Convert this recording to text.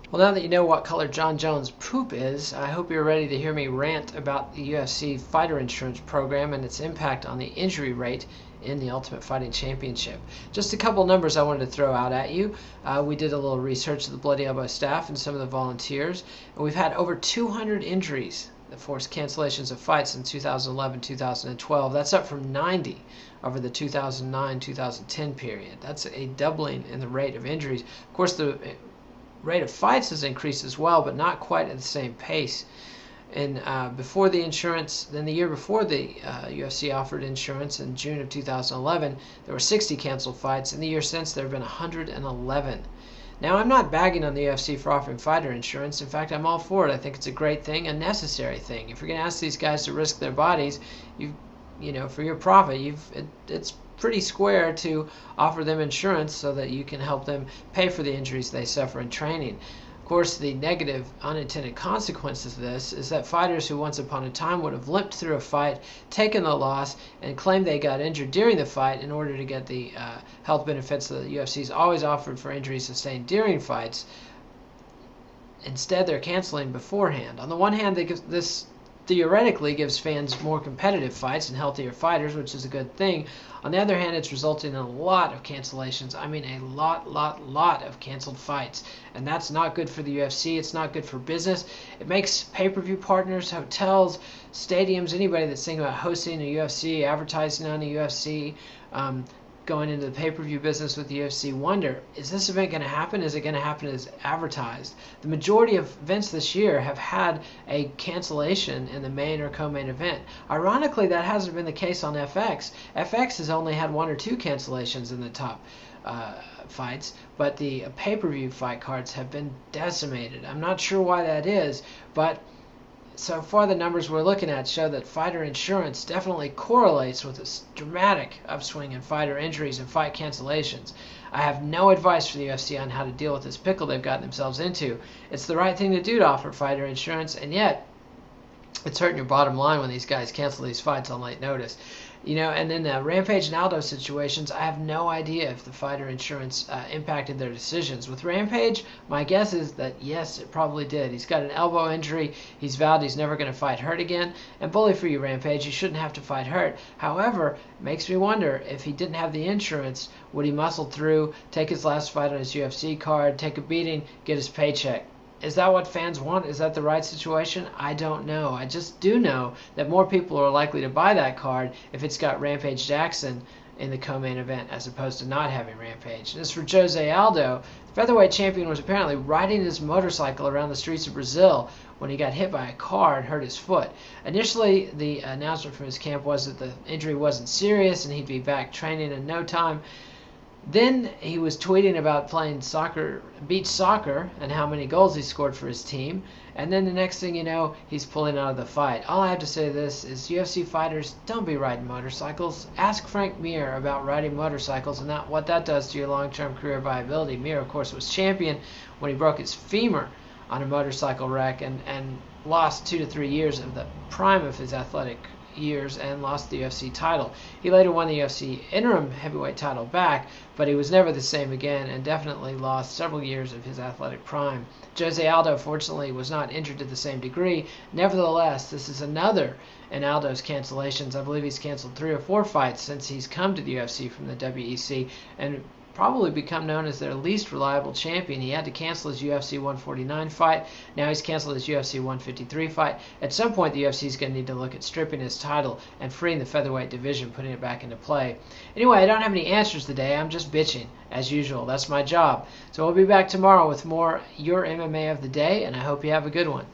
Well, now that you know what color John Jones' poop is, I hope you're ready to hear me rant about the UFC fighter insurance program and its impact on the injury rate in the Ultimate Fighting Championship. Just a couple numbers I wanted to throw out at you. We did a little research of the Bloody Elbow staff and some of the volunteers, and we've had over 200 injuries that forced cancellations of fights in 2011 2012. That's up from 90 over the 2009 2010 period. That's a doubling in the rate of injuries. Of course, the rate of fights has increased as well, but not quite at the same pace. And before the insurance, then the year before the UFC offered insurance in June of 2011, there were 60 canceled fights. In the year since, there have been 111. Now, I'm not bagging on the UFC for offering fighter insurance. In fact, I'm all for it. I think it's a great thing, a necessary thing. If you're going to ask these guys to risk their bodies, for your profit, it's pretty square to offer them insurance so that you can help them pay for the injuries they suffer in training. Of course, the negative unintended consequences of this is that fighters who once upon a time would have limped through a fight, taken the loss, and claimed they got injured during the fight in order to get the health benefits that the UFC's always offered for injuries sustained during fights. Instead, they're canceling beforehand. On the one hand, this theoretically gives fans more competitive fights and healthier fighters, which is a good thing. On the other hand, it's resulting in a lot of cancellations. I mean, a lot of canceled fights. And that's not good for the UFC. It's not good for business. It makes pay-per-view partners, hotels, stadiums, anybody that's thinking about hosting a UFC, advertising on the UFC, going into the pay-per-view business with the UFC wonder, is this event going to happen? Is it going to happen as advertised? The majority of events this year have had a cancellation in the main or co-main event. Ironically, that hasn't been the case on FX. FX has only had 1 or 2 cancellations in the top fights, but the pay-per-view fight cards have been decimated. I'm not sure why that is, but so far the numbers we're looking at show that fighter insurance definitely correlates with a dramatic upswing in fighter injuries and fight cancellations. I have no advice for the UFC on how to deal with this pickle they've gotten themselves into. It's the right thing to do to offer fighter insurance, and yet it's hurting your bottom line when these guys cancel these fights on late notice. And then the Rampage and Aldo situations, I have no idea if the fighter insurance impacted their decisions. With Rampage, my guess is that yes, it probably did. He's got an elbow injury. He's vowed he's never going to fight hurt again. And bully for you, Rampage, you shouldn't have to fight hurt. However, it makes me wonder, if he didn't have the insurance, would he muscle through, take his last fight on his UFC card, take a beating, get his paycheck? Is that what fans want? Is that the right situation? I don't know. I just do know that more people are likely to buy that card if it's got Rampage Jackson in the co-main event as opposed to not having Rampage. And as for Jose Aldo, the featherweight champion was apparently riding his motorcycle around the streets of Brazil when he got hit by a car and hurt his foot. Initially, the announcement from his camp was that the injury wasn't serious and he'd be back training in no time. Then he was tweeting about playing beach soccer, and how many goals he scored for his team. And then the next thing you know, he's pulling out of the fight. All I have to say to this is, UFC fighters, don't be riding motorcycles. Ask Frank Mir about riding motorcycles and what that does to your long-term career viability. Mir, of course, was champion when he broke his femur on a motorcycle wreck and lost 2 to 3 years of the prime of his athletic years and lost the UFC title. He later won the UFC interim heavyweight title back, but he was never the same again and definitely lost several years of his athletic prime. Jose Aldo, fortunately, was not injured to the same degree. Nevertheless, this is another in Aldo's cancellations. I believe he's canceled 3 or 4 fights since he's come to the UFC from the WEC, and probably become known as their least reliable champion. He had to cancel his UFC 149 fight. Now he's canceled his UFC 153 fight. At some point, the UFC is going to need to look at stripping his title and freeing the featherweight division, putting it back into play. Anyway, I don't have any answers today. I'm just bitching, as usual. That's my job. So we'll be back tomorrow with more Your MMA of the Day, and I hope you have a good one.